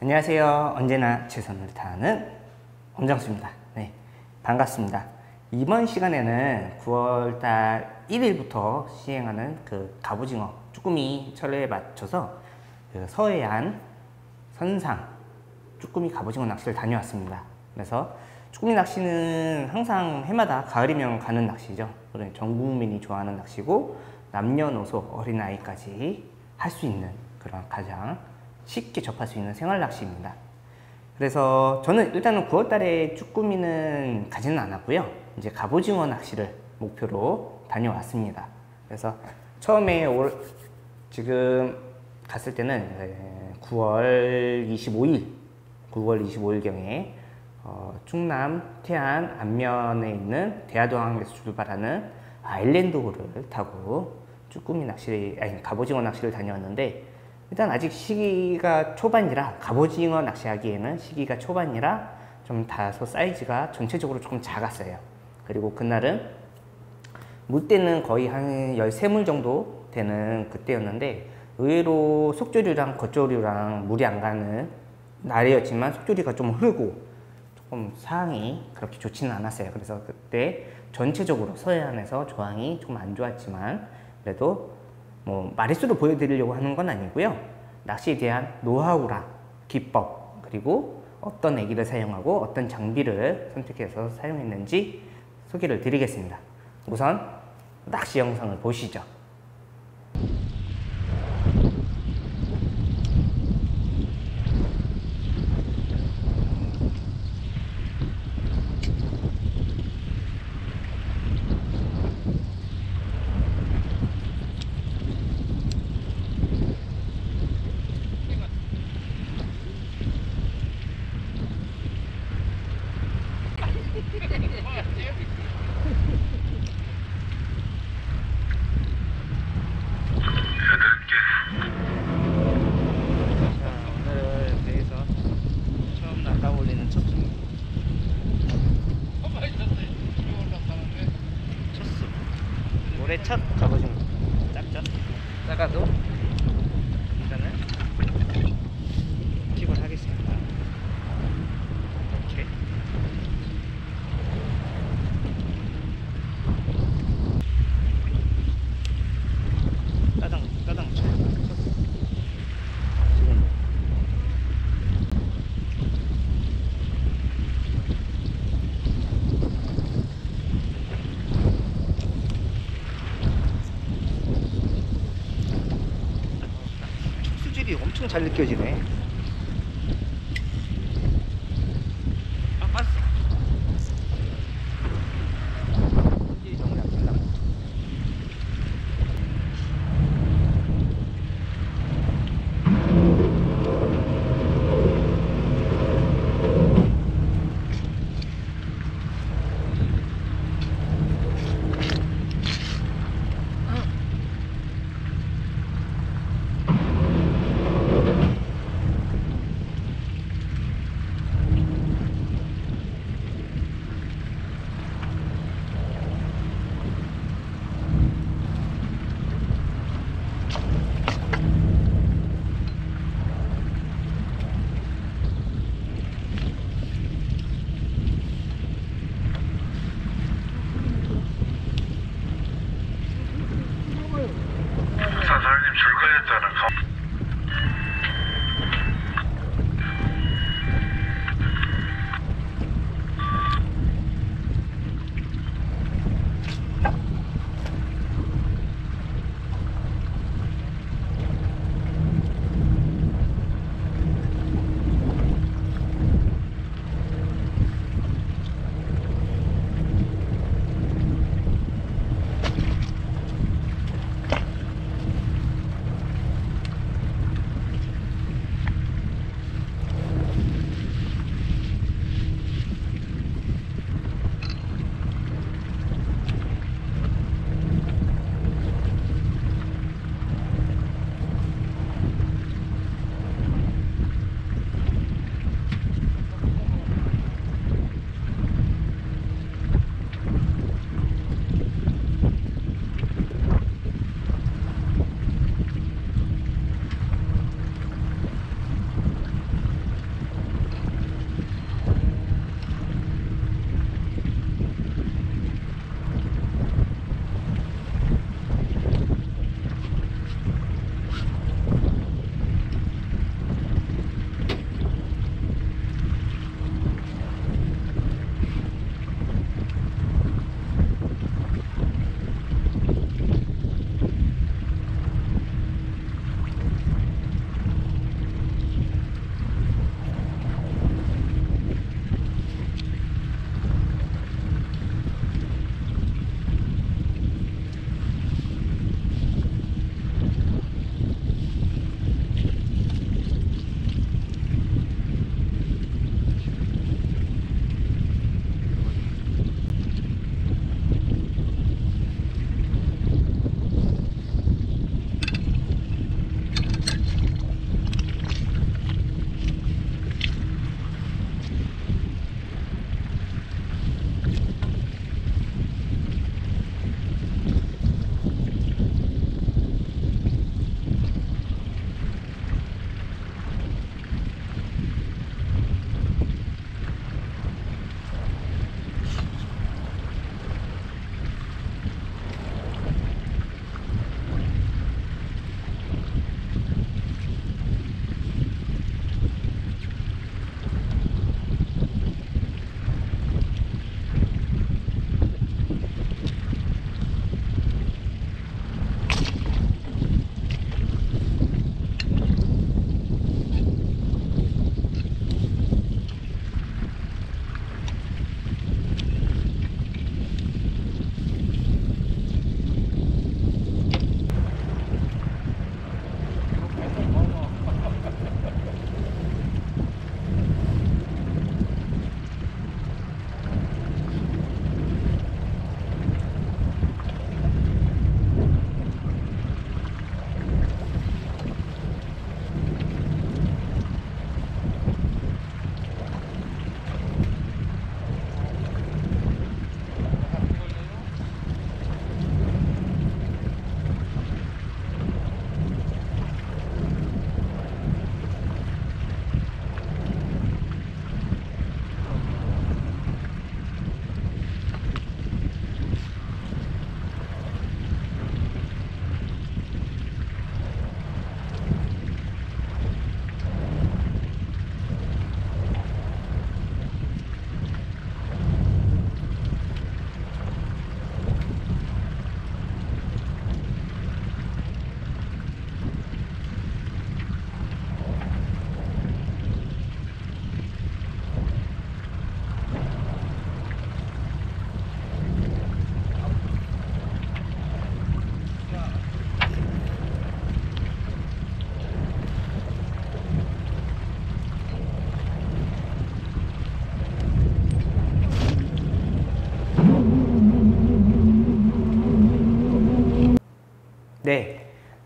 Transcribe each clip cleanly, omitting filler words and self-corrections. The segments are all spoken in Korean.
안녕하세요. 언제나 최선을 다하는 엄장수입니다. 네, 반갑습니다. 이번 시간에는 9월달 1일부터 시행하는 갑오징어 쭈꾸미 철회에 맞춰서 서해안 선상 쭈꾸미 갑오징어 낚시를 다녀왔습니다. 그래서 쭈꾸미 낚시는 항상 해마다 가을이면 가는 낚시죠. 전 국민이 좋아하는 낚시고 남녀노소 어린아이까지 할 수 있는 그런 가장 쉽게 접할 수 있는 생활 낚시입니다. 그래서 저는 일단은 9월달에 쭈꾸미는 가지는 않았고요. 이제 갑오징어 낚시를 목표로 다녀왔습니다. 그래서 처음에 지금 갔을 때는 9월 25일경에 충남 태안 안면에 있는 대하도항에서 출발하는 아일랜드호를 타고 갑오징어 낚시를 다녀왔는데, 일단 아직 시기가 초반이라 갑오징어 낚시하기에는 시기가 초반이라 좀 다소 사이즈가 전체적으로 조금 작았어요. 그리고 그날은 물때는 거의 한 13물 정도 되는 그때였는데, 의외로 속조류랑 겉조류랑 물이 안 가는 날이었지만 속조류가 좀 흐르고 조금 상황이 그렇게 좋지는 않았어요. 그래서 그때 전체적으로 서해안에서 조항이 좀 안 좋았지만, 그래도 마리수로 보여드리려고 하는 건 아니고요. 낚시에 대한 노하우랑 기법, 그리고 어떤 애기를 사용하고 어떤 장비를 선택해서 사용했는지 소개를 드리겠습니다. 우선 낚시 영상을 보시죠. 올해 첫 갑오징어 작죠? 작아도 일단은 팁을 하겠습니다. 이렇게 따당 쳤어. 지금 촉수질이 엄청 잘 느껴지네. 봤어. 촉수질이 너무 약하다.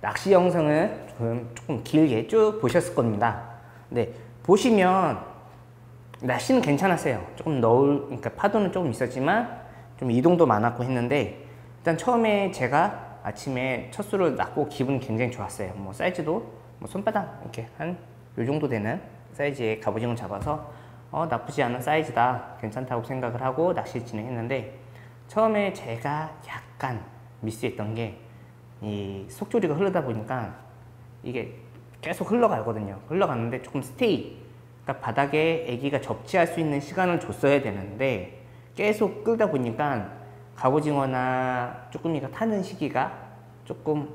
낚시 영상을 조금 길게 쭉 보셨을 겁니다. 근데 보시면 날씨는 괜찮았어요. 조금 그러니까 파도는 조금 있었지만 좀 이동도 많았고 했는데, 일단 처음에 제가 아침에 첫 수를 낚고 기분이 굉장히 좋았어요. 뭐 사이즈도 뭐 손바닥 이렇게 한 요 정도 되는 사이즈의 갑오징어를 잡아서 나쁘지 않은 사이즈다, 괜찮다고 생각을 하고 낚시 진행했는데, 처음에 제가 약간 미스했던 게 이 속조리가 흐르다 보니까 이게 계속 흘러가거든요. 흘러가는데 조금 그러니까 바닥에 애기가 접지할 수 있는 시간을 줬어야 되는데 계속 끌다 보니까 갑오징어나 쭈꾸미가 타는 시기가 조금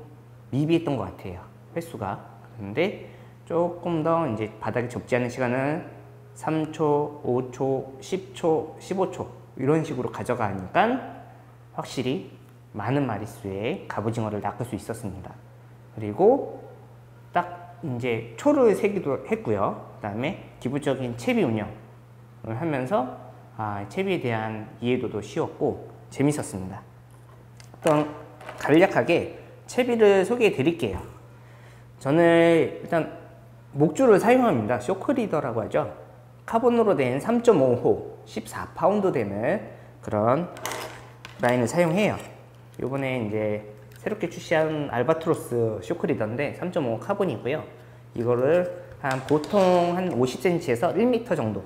미비했던 것 같아요, 횟수가. 그런데 조금 더 이제 바닥에 접지하는 시간은 3초, 5초, 10초, 15초 이런 식으로 가져가니까 확실히 많은 마리수의 갑오징어를 낚을 수 있었습니다. 그리고 딱 이제 초를 세기도 했고요. 그 다음에 기본적인 채비 운영을 하면서 채비에 대한 이해도도 쉬웠고 재밌었습니다. 일단 간략하게 채비를 소개해 드릴게요. 저는 일단 목줄을 사용합니다. 쇼크리더라고 하죠. 카본으로 된 3.5호 14파운드 되는 그런 라인을 사용해요. 요번에 이제 새롭게 출시한 알바트로스 쇼크리더인데 3.5 카본이고요. 이거를 보통 한 50cm에서 1m 정도,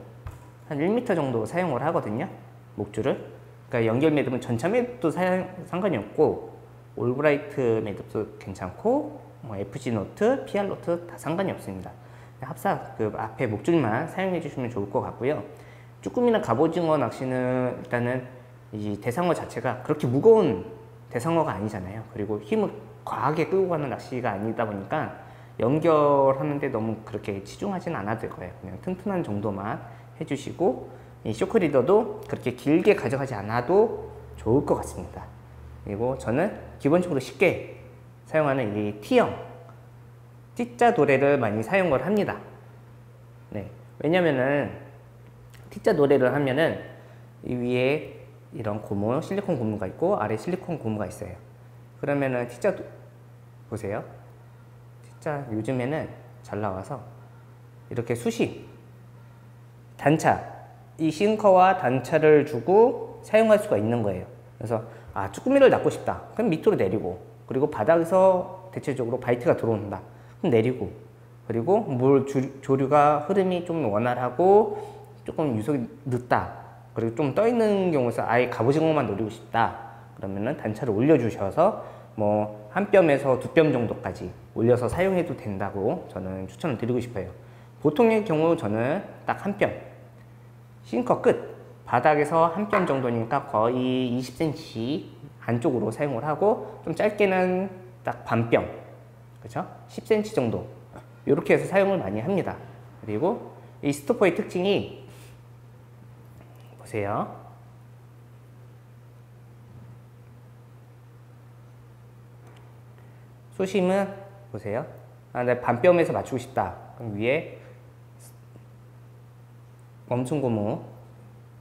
한 1m 정도 사용을 하거든요, 목줄을. 그러니까 연결 매듭은 전차 매듭도 상관이 없고, 올브라이트 매듭도 괜찮고, 뭐 FG 노트, PR 노트 다 상관이 없습니다. 합사 그 앞에 목줄만 사용해 주시면 좋을 것 같고요. 쭈꾸미나 갑오징어 낚시는 일단은 이 대상어 자체가 그렇게 무거운 대상어가 아니잖아요. 그리고 힘을 과하게 끌고 가는 낚시가 아니다 보니까 연결하는데 너무 그렇게 치중하진 않아도 될 거예요. 그냥 튼튼한 정도만 해주시고, 이 쇼크리더도 그렇게 길게 가져가지 않아도 좋을 것 같습니다. 그리고 저는 기본적으로 쉽게 사용하는 이 T형 T자 도래를 많이 사용을 합니다. 네, 왜냐면은 T자 도래를 하면은 이 위에 이런 고무, 실리콘 고무가 있고 아래 실리콘 고무가 있어요. 그러면은 T자 보세요. T자 요즘에는 잘 나와서 이렇게 수심, 단차, 이 싱커와 단차를 주고 사용할 수가 있는 거예요. 그래서 쭈꾸미를 낚고 싶다, 그럼 밑으로 내리고, 그리고 바닥에서 대체적으로 바이트가 들어온다, 그럼 내리고, 그리고 물 조류가 흐름이 좀 원활하고 조금 유속이 늦다, 그리고 좀 떠 있는 경우에서 아예 갑오징어만 노리고 싶다, 그러면은 단차를 올려주셔서 뭐 한 뼘에서 2뼘 정도까지 올려서 사용해도 된다고 저는 추천을 드리고 싶어요. 보통의 경우 저는 딱 한 뼘, 싱커 끝 바닥에서 한 뼘 정도니까 거의 20cm 안쪽으로 사용을 하고, 좀 짧게는 딱 반 뼘, 그렇죠? 10cm 정도 이렇게 해서 사용을 많이 합니다. 그리고 이 스토퍼의 특징이 보세요. 수심은 보세요. 내가 반뼘에서 맞추고 싶다, 그럼 위에 멈춤고무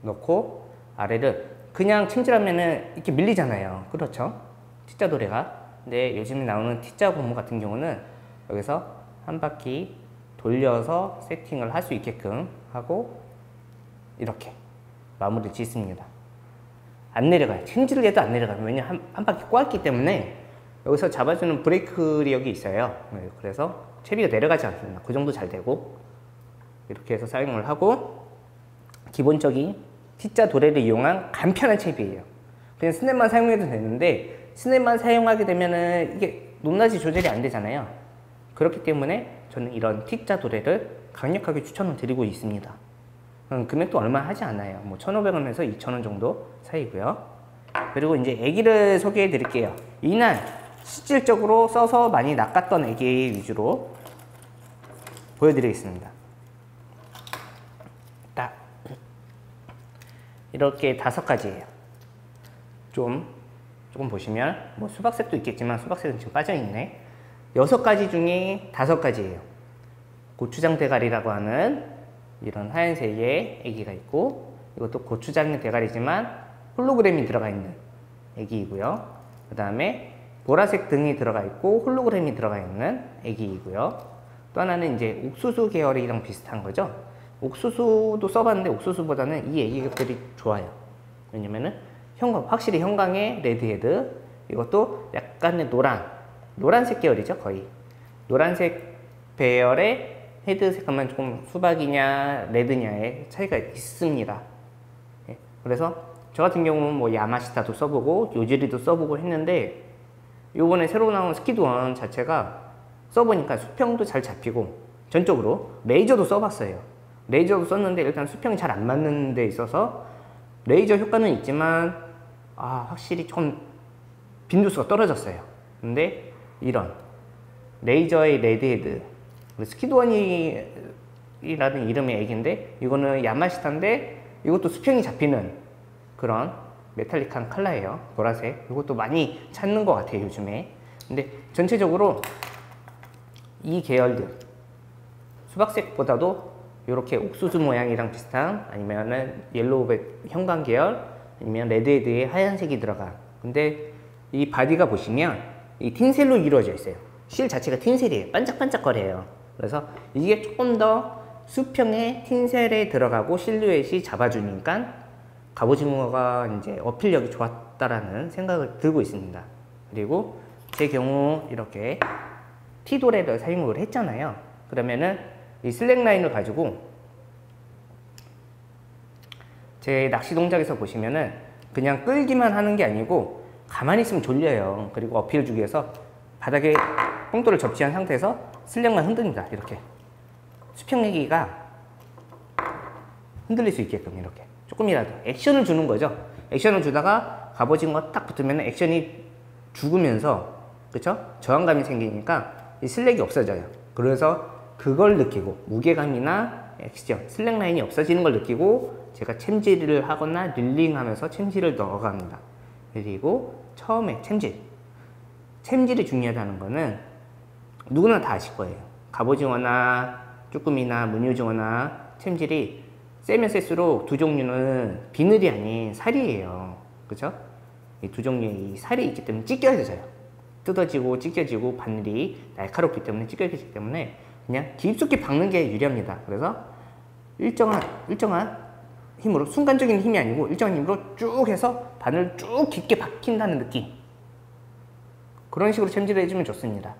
넣고 아래를 그냥 침질하면은 이렇게 밀리잖아요. 그렇죠? T자 도래가. 근데 요즘에 나오는 T자 고무 같은 경우는 여기서 한 바퀴 돌려서 세팅을 할 수 있게끔 하고 이렇게 마무리 짓습니다. 안 내려가요. 침질을 해도 안 내려가요. 왜냐 한 바퀴 꼬았기 때문에 여기서 잡아주는 브레이크력이 있어요. 그래서 채비가 내려가지 않습니다. 그 정도 잘 되고, 이렇게 해서 사용을 하고, 기본적인 T자 도래를 이용한 간편한 채비예요. 그냥 스냅만 사용해도 되는데 스냅만 사용하게 되면은 이게 높낮이 조절이 안 되잖아요. 그렇기 때문에 저는 이런 T자 도래를 강력하게 추천을 드리고 있습니다. 금액도 얼마 하지 않아요. 뭐 1,500원에서 2,000원 정도 사이고요. 그리고 이제 애기를 소개해 드릴게요. 이날 실질적으로 써서 많이 낚았던 애기 위주로 보여드리겠습니다. 딱 이렇게 5가지예요. 조금 보시면 뭐 수박색도 있겠지만 수박색은 지금 빠져있네. 6가지 중에 5가지예요. 고추장 대가리라고 하는 이런 하얀색의 애기가 있고, 이것도 고추장 대가리지만 홀로그램이 들어가 있는 애기이고요. 그 다음에 보라색 등이 들어가 있고 홀로그램이 들어가 있는 애기이고요. 또 하나는 이제 옥수수 계열이랑 비슷한 거죠. 옥수수도 써봤는데 옥수수보다는 이 애기들이 좋아요. 왜냐면은 확실히 형광의 레드헤드, 이것도 약간의 노란색 계열이죠. 거의 노란색 배열의 헤드 색깔만 조금 수박이냐 레드냐의 차이가 있습니다. 예, 그래서 저 같은 경우는 뭐 야마시타도 써보고 요즈리도 써보고 했는데, 요번에 새로 나온 스키드1 자체가 써보니까 수평도 잘 잡히고, 전적으로 레이저도 써봤어요. 레이저도 썼는데 일단 수평이 잘 안 맞는 데 있어서 레이저 효과는 있지만 확실히 좀 빈도수가 떨어졌어요. 근데 이런 레이저의 레드헤드, 스키드1이라는 이름의 액인데 이거는 야마시타인데 이것도 수평이 잡히는 그런 메탈릭한 컬러예요. 보라색. 이것도 많이 찾는 것 같아요, 요즘에. 근데 전체적으로 이 계열들, 수박색보다도 이렇게 옥수수 모양이랑 비슷한, 아니면은 옐로우백 형광 계열, 아니면 레드헤드에 하얀색이 들어간. 근데 이 바디가 보시면 이 틴셀로 이루어져 있어요. 실 자체가 틴셀이에요. 반짝반짝거려요. 그래서 이게 조금 더 수평의 틴셀에 들어가고 실루엣이 잡아주니까 갑오징어가 이제 어필력이 좋았다라는 생각을 들고 있습니다. 그리고 제 경우 이렇게 T도레를 사용을 했잖아요. 그러면은 이 슬랙라인을 가지고 제 낚시 동작에서 보시면은 그냥 끌기만 하는 게 아니고 가만히 있으면 졸려요. 그리고 어필 주기 위해서 바닥에 뽕돌을 접지한 상태에서 슬랙만 흔듭니다. 이렇게 수평내기가 흔들릴 수 있게끔 이렇게 조금이라도 액션을 주는 거죠. 액션을 주다가 갑오징어 딱 붙으면 액션이 죽으면서, 그쵸? 저항감이 생기니까 이 슬랙이 없어져요. 그래서 그걸 느끼고 무게감이나 액션, 슬랙 라인이 없어지는 걸 느끼고 제가 챔질을 하거나 릴링하면서 챔질을 넣어갑니다. 그리고 처음에 챔질이 중요하다는 거는 누구나 다 아실 거예요. 갑오징어나 쭈꾸미나 무늬오징어나 챔질이 세면 셀수록 두 종류는 비늘이 아닌 살이에요. 그죠? 이 두 종류의 이 살이 있기 때문에 찢겨져요. 뜯어지고 찢겨지고 바늘이 날카롭기 때문에 찢겨지기 때문에 그냥 깊숙이 박는 게 유리합니다. 그래서 일정한 힘으로, 순간적인 힘이 아니고 일정한 힘으로 쭉 해서 바늘을 쭉 깊게 박힌다는 느낌, 그런 식으로 챔질을 해주면 좋습니다.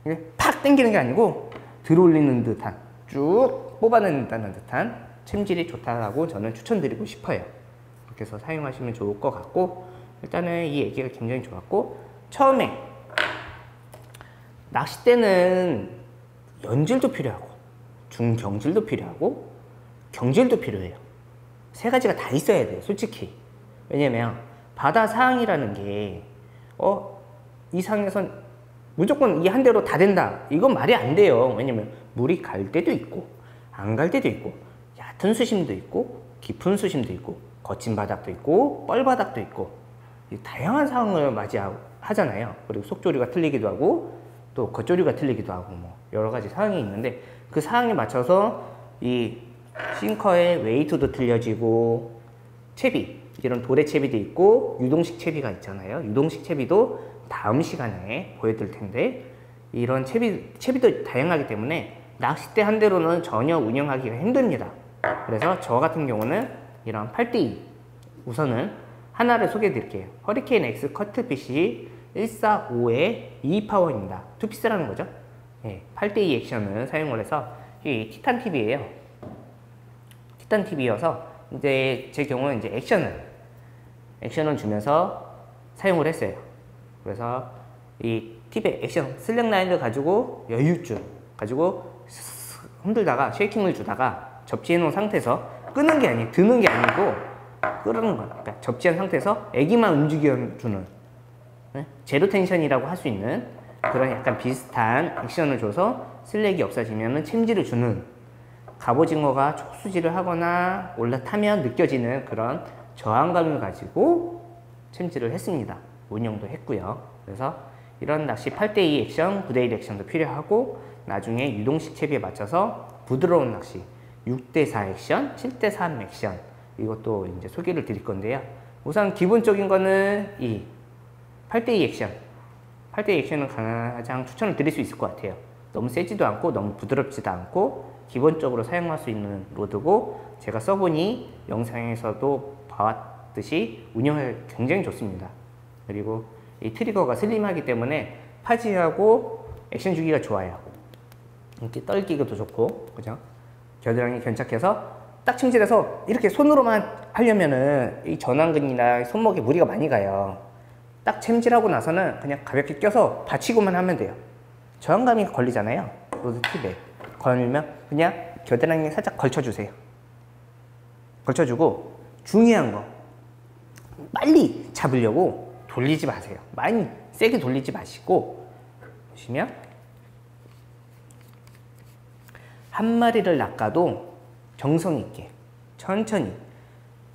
이게 팍 당기는 게 아니고 들어올리는 듯한, 쭉 뽑아낸다는 듯한 챔질이 좋다고 저는 추천드리고 싶어요. 그렇게 해서 사용하시면 좋을 것 같고, 일단은 이 애기가 굉장히 좋았고, 처음에 낚싯대는 연질도 필요하고 중경질도 필요하고 경질도 필요해요. 세 가지가 다 있어야 돼요, 솔직히. 왜냐면 바다 상황이라는 게 이 상황에선 무조건 이 한 대로 다 된다, 이건 말이 안 돼요. 왜냐면 물이 갈 때도 있고 안 갈 때도 있고, 얕은 수심도 있고 깊은 수심도 있고 거친 바닥도 있고 뻘바닥도 있고, 다양한 상황을 맞이하잖아요. 그리고 속조류가 틀리기도 하고 또 겉조류가 틀리기도 하고 뭐 여러 가지 상황이 있는데, 그 상황에 맞춰서 이 싱커의 웨이트도 틀려지고, 채비, 이런 도래 채비도 있고 유동식 채비가 있잖아요. 유동식 채비도 다음 시간에 보여드릴 텐데, 이런 채비도 다양하기 때문에 낚싯대 한 대로는 전혀 운영하기가 힘듭니다. 그래서 저 같은 경우는 이런 8대2, 우선은 하나를 소개해 드릴게요. 허리케인 X 커트핏이 145의 2파워입니다. 투피스라는 거죠. 8대2 액션을 사용을 해서, 이 티탄 TV예요. 티탄 TV여서 이제 제 경우는 이제 액션을 주면서 사용을 했어요. 그래서 이 팁의 액션 슬랙 라인을 가지고 여유줄 가지고 흔들다가 쉐이킹을 주다가 접지해 놓은 상태에서 끄는 게 아니고 드는 게 아니고 끄는 거야. 그러니까 접지한 상태에서 애기만 움직여주는, 제로 텐션이라고 할 수 있는 그런 약간 비슷한 액션을 줘서 슬랙이 없어지면 챔질을 주는, 갑오징어가 촉수질을 하거나 올라타면 느껴지는 그런 저항감을 가지고 챔질을 했습니다. 운영도 했고요. 그래서 이런 낚시 8대2 액션, 9대1 액션도 필요하고, 나중에 유동식 채비에 맞춰서 부드러운 낚시 6대4 액션, 7대3 액션, 이것도 이제 소개를 드릴 건데요. 우선 기본적인 거는 이 8대2 액션, 8대 액션을 가장 추천을 드릴 수 있을 것 같아요. 너무 세지도 않고 너무 부드럽지도 않고 기본적으로 사용할 수 있는 로드고, 제가 써보니 영상에서도 봐왔듯이 운영이 굉장히 좋습니다. 그리고 이 트리거가 슬림하기 때문에 파지하고 액션 주기가 좋아요. 이렇게 떨기도 좋고, 그죠? 겨드랑이 견착해서 딱 침실에서 이렇게 손으로만 하려면은 이 전완근이나 손목에 무리가 많이 가요. 딱 챔질하고 나서는 그냥 가볍게 껴서 받치고만 하면 돼요. 저항감이 걸리잖아요. 로드 팁에 걸리면 그냥 겨드랑이에 살짝 걸쳐주세요. 걸쳐주고, 중요한 거, 빨리 잡으려고 돌리지 마세요. 많이 세게 돌리지 마시고, 보시면 한 마리를 낚아도 정성 있게 천천히.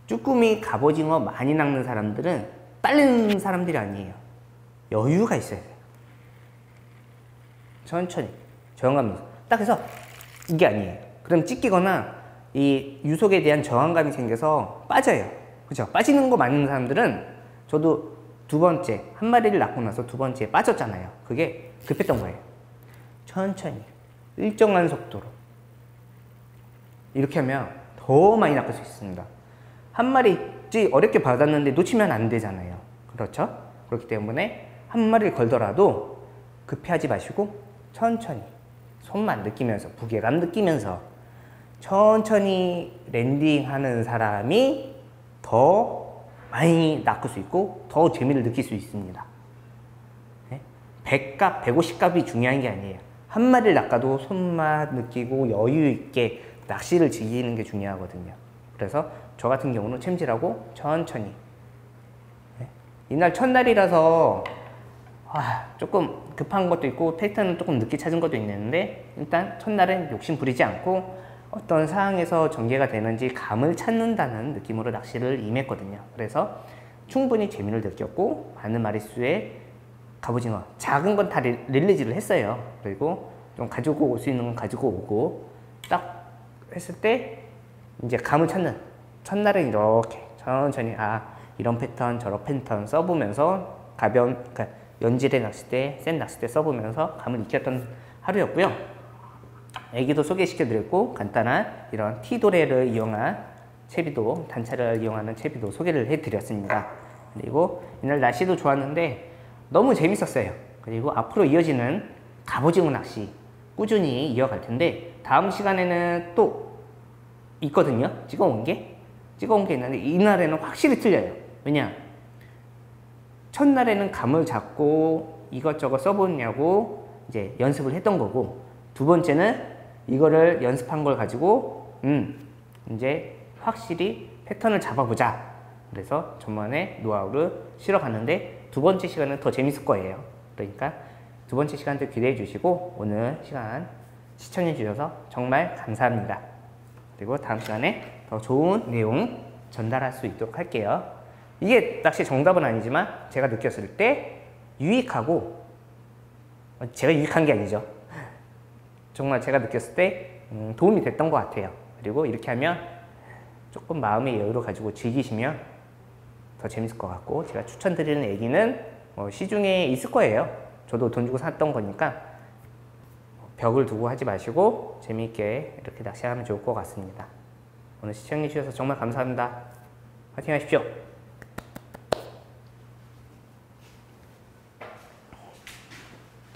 쭈꾸미, 갑오징어 많이 낚는 사람들은 빨리는 사람들이 아니에요. 여유가 있어야 돼요. 천천히 저항감 딱 해서 이게 아니에요. 그럼 찢기거나 이 유속에 대한 저항감이 생겨서 빠져요. 그죠? 빠지는 거 많은 사람들은, 저도 두 번째 한 마리를 낳고 나서 두 번째에 빠졌잖아요. 그게 급했던 거예요. 천천히 일정한 속도로 이렇게 하면 더 많이 낚을 수 있습니다. 한 마리씩 어렵게 받았는데 놓치면 안 되잖아요. 그렇죠? 그렇기 때문에 한 마리를 걸더라도 급해하지 마시고 천천히 손만 느끼면서, 무게감 느끼면서 천천히 랜딩하는 사람이 더 많이 낚을 수 있고 더 재미를 느낄 수 있습니다. 100값, 150값이 중요한 게 아니에요. 한 마리를 낚아도 손맛 느끼고 여유 있게 낚시를 즐기는 게 중요하거든요. 그래서 저 같은 경우는 챔질하고 천천히. 이날 첫날이라서 조금 급한 것도 있고 패턴은 조금 늦게 찾은 것도 있는데, 일단 첫날은 욕심 부리지 않고 어떤 상황에서 전개가 되는지 감을 찾는다는 느낌으로 낚시를 임했거든요. 그래서 충분히 재미를 느꼈고 많은 마리수의 갑오징어, 작은 건 다 릴리즈를 했어요. 그리고 좀 가지고 올 수 있는 건 가지고 오고, 딱 했을 때 이제 감을 찾는, 첫날은 이렇게 천천히 이런 패턴 저런 패턴 써보면서 가벼운, 그러니까 연질의 낚싯대, 센 낚싯대 써보면서 감을 익혔던 하루였고요. 애기도 소개시켜드렸고, 간단한 이런 T도레를 이용한 채비도, 단차를 이용하는 채비도 소개를 해드렸습니다. 그리고 이날 날씨도 좋았는데 너무 재밌었어요. 그리고 앞으로 이어지는 갑오징어 낚시 꾸준히 이어갈 텐데, 다음 시간에는 또 있거든요. 찍어온 게 있는데 이날에는 확실히 틀려요. 왜냐? 첫날에는 감을 잡고 이것저것 써보냐고 이제 연습을 했던 거고, 두 번째는 이거를 연습한 걸 가지고 이제 확실히 패턴을 잡아보자. 그래서 저만의 노하우를 실어 갔는데, 두 번째 시간은 더 재밌을 거예요. 그러니까 두 번째 시간도 기대해 주시고, 오늘 시간 시청해 주셔서 정말 감사합니다. 그리고 다음 시간에 더 좋은 내용 전달할 수 있도록 할게요. 이게 낚시 정답은 아니지만 제가 느꼈을 때 유익하고, 제가 유익한 게 아니죠. 정말 제가 느꼈을 때 도움이 됐던 것 같아요. 그리고 이렇게 하면 조금 마음의 여유를 가지고 즐기시면 더 재밌을 것 같고, 제가 추천드리는 애기는 시중에 있을 거예요. 저도 돈 주고 샀던 거니까 벽을 두고 하지 마시고 재미있게 이렇게 낚시하면 좋을 것 같습니다. 오늘 시청해 주셔서 정말 감사합니다. 파이팅 하십시오.